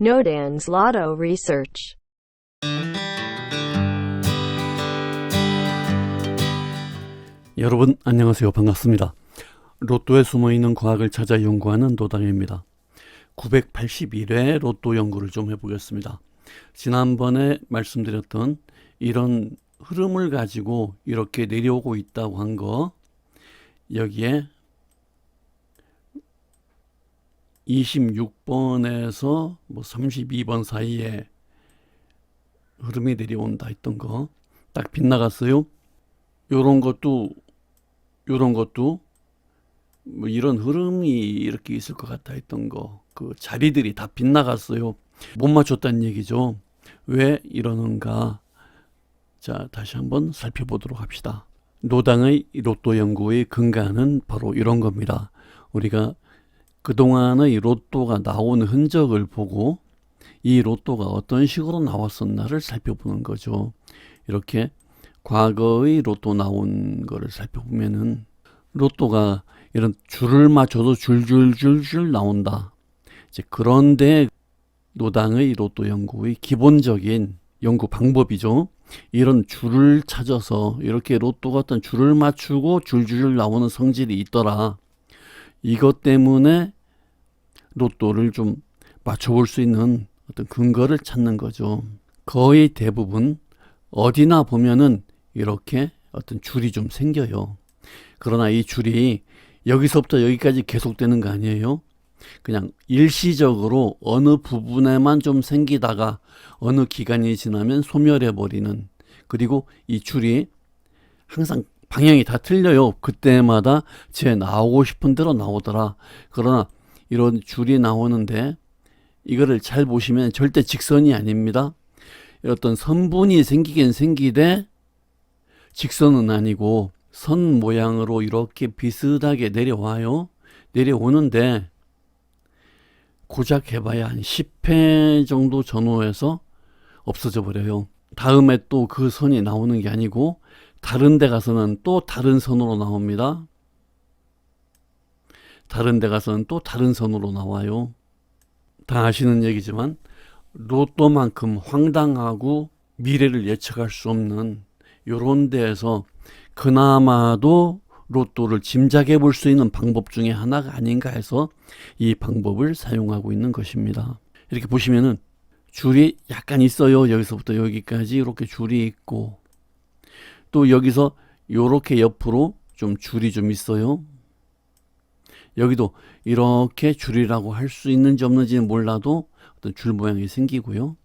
Nodan's Lotto Research. 여러분 안녕하세요. 반갑습니다. 로또에 숨어있는 과학을 찾아 연구하는 노당입니다. 981회 로또 연구를 좀 해보겠습니다. 지난번에 말씀드렸던 이런 흐름을 가지고 이렇게 내려오고 있다고 한 거, 여기에 26번에서 32번 사이에 흐름이 내려온다 했던 거 딱 빗나갔어요. 요런 것도 뭐 이런 흐름이 이렇게 있을 것 같아 했던 거, 그 자리들이 다 빗나갔어요. 못 맞췄다는 얘기죠. 왜 이러는가? 자, 다시 한번 살펴보도록 합시다. 노당의 로또 연구의 근간은 바로 이런 겁니다. 우리가 그동안의 로또가 나온 흔적을 보고 이 로또가 어떤 식으로 나왔었나를 살펴보는 거죠. 이렇게 과거의 로또 나온 거를 살펴보면은 로또가 이런 줄을 맞춰도 줄줄줄줄 나온다. 이제 그런데 노당의 로또 연구의 기본적인 연구 방법이죠. 이런 줄을 찾아서 이렇게 로또가 어떤 줄을 맞추고 줄줄 나오는 성질이 있더라. 이것 때문에 로또를 좀 맞춰볼 수 있는 어떤 근거를 찾는 거죠. 거의 대부분 어디나 보면은 이렇게 어떤 줄이 좀 생겨요. 그러나 이 줄이 여기서부터 여기까지 계속되는 거 아니에요? 그냥 일시적으로 어느 부분에만 좀 생기다가 어느 기간이 지나면 소멸해버리는, 그리고 이 줄이 항상 방향이 다 틀려요. 그때마다 제 나오고 싶은 대로 나오더라. 그러나 이런 줄이 나오는데 이거를 잘 보시면 절대 직선이 아닙니다. 어떤 선분이 생기긴 생기되 직선은 아니고 선 모양으로 이렇게 비슷하게 내려와요. 내려오는데 고작 해봐야 한 10회 정도 전후해서 없어져 버려요. 다음에 또 그 선이 나오는 게 아니고 다른 데 가서는 또 다른 선으로 나옵니다. 다른 데 가서는 또 다른 선으로 나와요. 다 아시는 얘기지만 로또만큼 황당하고 미래를 예측할 수 없는 요런 데에서 그나마도 로또를 짐작해 볼 수 있는 방법 중에 하나가 아닌가 해서 이 방법을 사용하고 있는 것입니다. 이렇게 보시면은 줄이 약간 있어요. 여기서부터 여기까지 이렇게 줄이 있고, 또 여기서 이렇게 옆으로 좀 줄이 좀 있어요. 여기도 이렇게 줄이라고 할 수 있는지 없는지는 몰라도 어떤 줄 모양이 생기고요.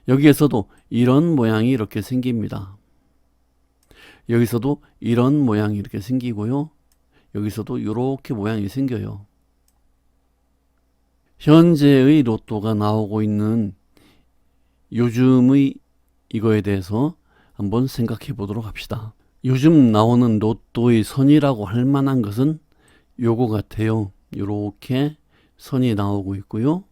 여기에서도 이런 모양이 이렇게 생깁니다. 여기서도 이런 모양이 이렇게 생기고요. 여기서도 이렇게 모양이 생겨요. 현재의 로또가 나오고 있는 요즘의 이거에 대해서 한번 생각해 보도록 합시다. 요즘 나오는 로또의 선이라고 할 만한 것은 요거 같아요. 요렇게 선이 나오고 있고요.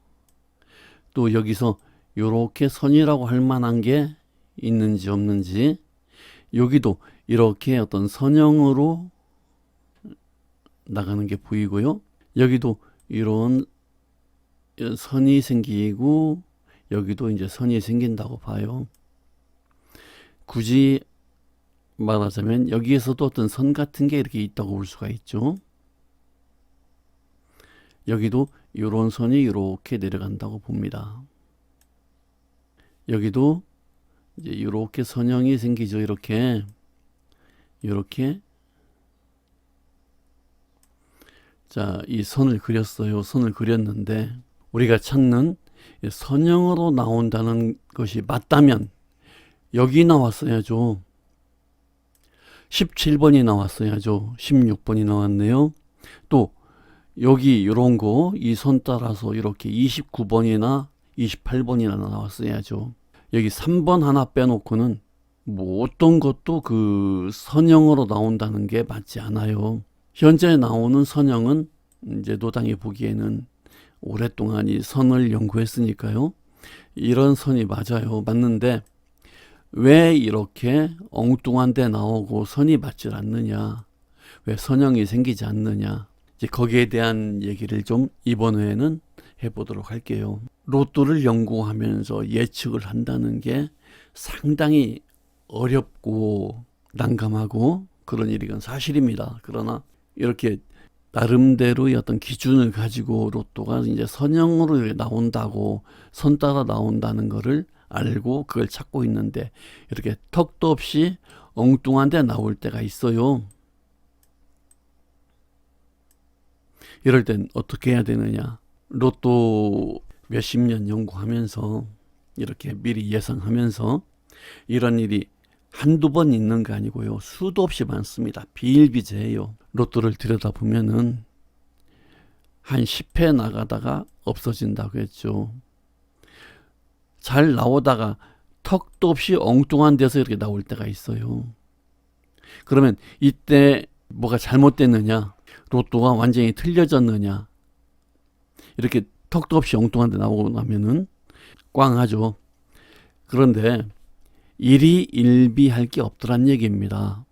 또 여기서 요렇게 선이라고 할 만한 게 있는지 없는지, 여기도 이렇게 어떤 선형으로 나가는 게 보이고요. 여기도 이런 선이 생기고 여기도 이제 선이 생긴다고 봐요. 굳이 말하자면 여기에서도 어떤 선 같은 게 이렇게 있다고 볼 수가 있죠. 여기도 이런 선이 이렇게 내려간다고 봅니다. 여기도 이제 이렇게 선형이 생기죠. 이렇게 자, 이 선을 그렸어요. 선을 그렸는데 우리가 찾는 선형으로 나온다는 것이 맞다면 여기 나왔어야죠. 17번이 나왔어야죠. 16번이 나왔네요. 또 여기 이런 거 이 선 따라서 이렇게 29번이나 28번이나 나왔어야죠. 여기 3번 하나 빼놓고는 뭐 어떤 것도 그 선형으로 나온다는 게 맞지 않아요. 현재 나오는 선형은 이제 노당이 보기에는 오랫동안 이 선을 연구했으니까요. 이런 선이 맞아요. 맞는데 왜 이렇게 엉뚱한 데 나오고 선이 맞질 않느냐, 왜 선형이 생기지 않느냐, 이제 거기에 대한 얘기를 좀 이번 회에는 해보도록 할게요. 로또를 연구하면서 예측을 한다는 게 상당히 어렵고 난감하고 그런 일이건 사실입니다. 그러나 이렇게 나름대로의 어떤 기준을 가지고 로또가 이제 선형으로 나온다고, 선 따라 나온다는 거를 알고 그걸 찾고 있는데, 이렇게 턱도 없이 엉뚱한 데 나올 때가 있어요. 이럴 땐 어떻게 해야 되느냐? 로또 몇십 년 연구하면서 이렇게 미리 예상하면서, 이런 일이 한두 번 있는 거 아니고요. 수도 없이 많습니다. 비일비재해요. 로또를 들여다보면은 한 10회 나가다가 없어진다고 했죠. 잘 나오다가 턱도 없이 엉뚱한 데서 이렇게 나올 때가 있어요. 그러면 이때 뭐가 잘못됐느냐? 로또가 완전히 틀려졌느냐? 이렇게 턱도 없이 엉뚱한 데 나오고 나면은 꽝하죠. 그런데 일희일비할 게 없더란 얘기입니다.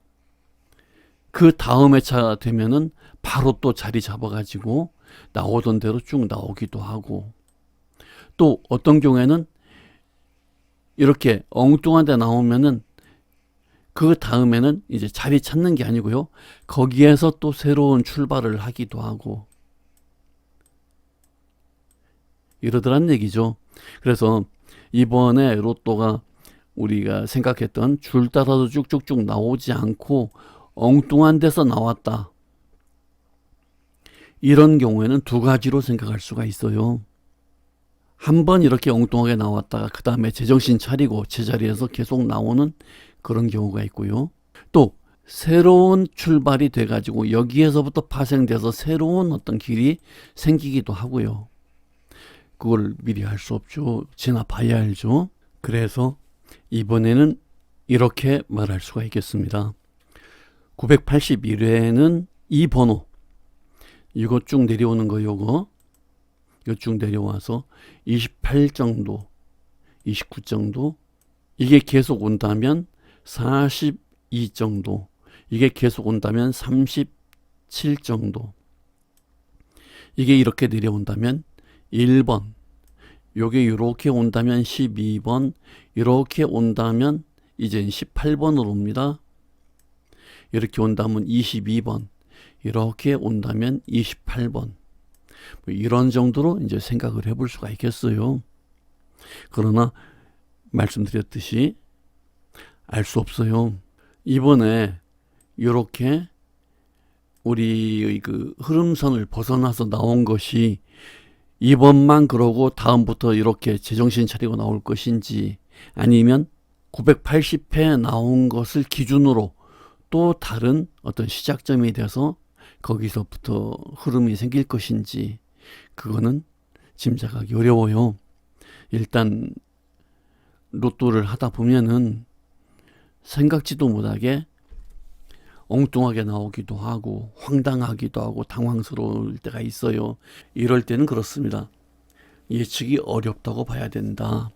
그 다음 회차 되면은 바로 또 자리 잡아가지고 나오던 대로 쭉 나오기도 하고, 또 어떤 경우에는 이렇게 엉뚱한 데 나오면은 그 다음에는 이제 자리 찾는 게 아니고요. 거기에서 또 새로운 출발을 하기도 하고 이러더란 얘기죠. 그래서 이번에 로또가 우리가 생각했던 줄 따라서 쭉쭉쭉 나오지 않고 엉뚱한 데서 나왔다. 이런 경우에는 두 가지로 생각할 수가 있어요. 한번 이렇게 엉뚱하게 나왔다가 그 다음에 제정신 차리고 제자리에서 계속 나오는 그런 경우가 있고요. 또 새로운 출발이 돼가지고 여기에서부터 파생돼서 새로운 어떤 길이 생기기도 하고요. 그걸 미리 알 수 없죠. 지나봐야 알죠. 그래서 이번에는 이렇게 말할 수가 있겠습니다. 981회는 이 번호, 이거 쭉 내려오는 거, 이거 쭉 내려와서 28 정도, 29 정도, 이게 계속 온다면 42 정도, 이게 계속 온다면 37 정도, 이게 이렇게 내려온다면 1번, 요게 이렇게 온다면 12번, 이렇게 온다면 이제 18번으로 옵니다. 이렇게 온다면 22번, 이렇게 온다면 28번. 이런 정도로 이제 생각을 해볼 수가 있겠어요. 그러나 말씀드렸듯이 알 수 없어요. 이번에 이렇게 우리의 그 흐름선을 벗어나서 나온 것이 이번만 그러고 다음부터 이렇게 제정신 차리고 나올 것인지, 아니면 980회 나온 것을 기준으로 또 다른 어떤 시작점이 돼서 거기서부터 흐름이 생길 것인지, 그거는 짐작하기 어려워요. 일단 로또를 하다 보면은 생각지도 못하게 엉뚱하게 나오기도 하고 황당하기도 하고 당황스러울 때가 있어요. 이럴 때는 그렇습니다. 예측이 어렵다고 봐야 된다.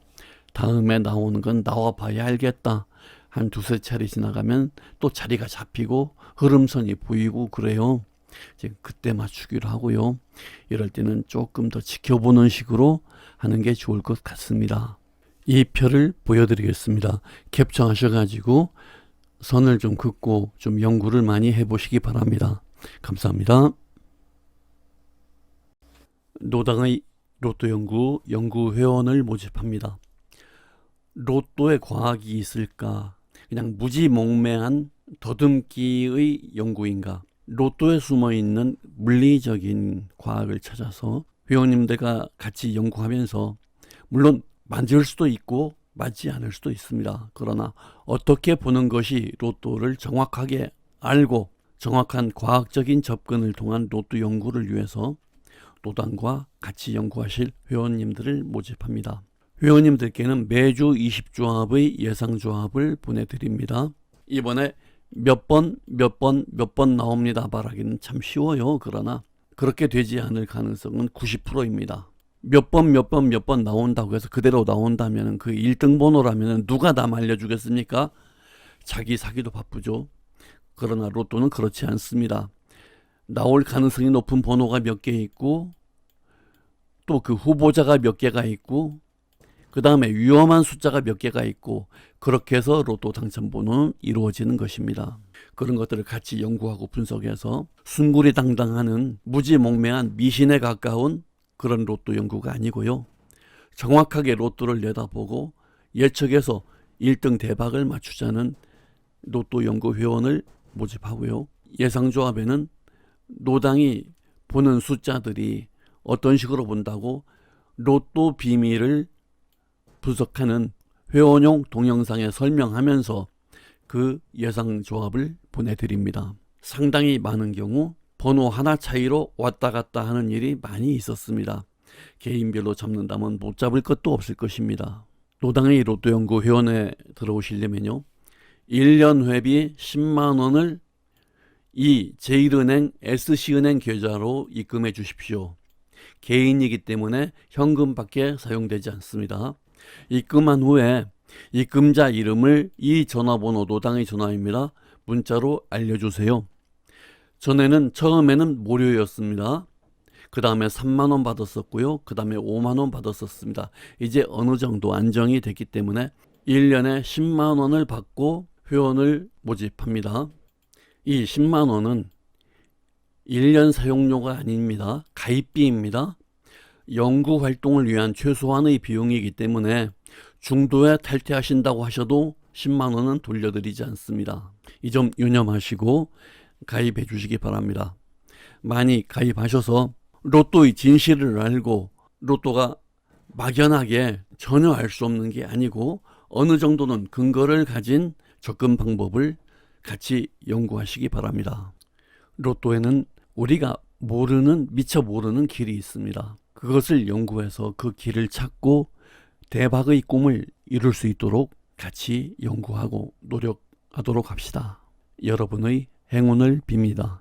다음에 나오는 건 나와 봐야 알겠다. 한 두세 차례 지나가면 또 자리가 잡히고 흐름선이 보이고 그래요. 이제 그때 맞추기로 하고요. 이럴 때는 조금 더 지켜보는 식으로 하는 게 좋을 것 같습니다. 이 표를 보여드리겠습니다. 캡처하셔가지고 선을 좀 긋고 좀 연구를 많이 해보시기 바랍니다. 감사합니다. 노당의 로또 연구 회원을 모집합니다. 로또에 과학이 있을까? 그냥 무지몽매한 더듬기의 연구인가? 로또에 숨어있는 물리적인 과학을 찾아서 회원님들과 같이 연구하면서, 물론 맞을 수도 있고 맞지 않을 수도 있습니다. 그러나 어떻게 보는 것이 로또를 정확하게 알고 정확한 과학적인 접근을 통한 로또 연구를 위해서 노당과 같이 연구하실 회원님들을 모집합니다. 회원님들께는 매주 20조합의 예상조합을 보내드립니다. 이번에 몇 번 나옵니다 말하기는 참 쉬워요. 그러나 그렇게 되지 않을 가능성은 90%입니다. 몇 번 나온다고 해서 그대로 나온다면 그 1등 번호라면 누가 다 알려주겠습니까? 자기 사기도 바쁘죠. 그러나 로또는 그렇지 않습니다. 나올 가능성이 높은 번호가 몇 개 있고 로또 그 후보자가 몇 개가 있고 그 다음에 위험한 숫자가 몇 개가 있고 그렇게 해서 로또 당첨번호는 이루어지는 것입니다. 그런 것들을 같이 연구하고 분석해서 숭구리당당하는 무지몽매한 미신에 가까운 그런 로또 연구가 아니고요. 정확하게 로또를 내다보고 예측해서 1등 대박을 맞추자는 로또 연구 회원을 모집하고요. 예상조합에는 노당이 보는 숫자들이 어떤 식으로 본다고 로또 비밀을 분석하는 회원용 동영상에 설명하면서 그 예상조합을 보내드립니다. 상당히 많은 경우 번호 하나 차이로 왔다 갔다 하는 일이 많이 있었습니다. 개인별로 잡는다면 못 잡을 것도 없을 것입니다. 노당의 로또 연구 회원에 들어오시려면요. 1년 회비 10만 원을 이 제1은행 SC은행 계좌로 입금해 주십시오. 개인이기 때문에 현금밖에 사용되지 않습니다. 입금한 후에 입금자 이름을 이 전화번호 노당의 전화입니다. 문자로 알려주세요. 전에는 처음에는 무료였습니다. 그 다음에 3만 원 받았었고요. 그 다음에 5만 원 받았었습니다. 이제 어느 정도 안정이 됐기 때문에 1년에 10만 원을 받고 회원을 모집합니다. 이 10만 원은 1년 사용료가 아닙니다. 가입비입니다. 연구 활동을 위한 최소한의 비용이기 때문에 중도에 탈퇴하신다고 하셔도 10만 원은 돌려드리지 않습니다. 이 점 유념하시고 가입해 주시기 바랍니다. 많이 가입하셔서 로또의 진실을 알고 로또가 막연하게 전혀 알 수 없는 게 아니고 어느 정도는 근거를 가진 접근 방법을 같이 연구하시기 바랍니다. 로또에는 우리가 미처 모르는 길이 있습니다. 그것을 연구해서 그 길을 찾고 대박의 꿈을 이룰 수 있도록 같이 연구하고 노력하도록 합시다. 여러분의 행운을 빕니다.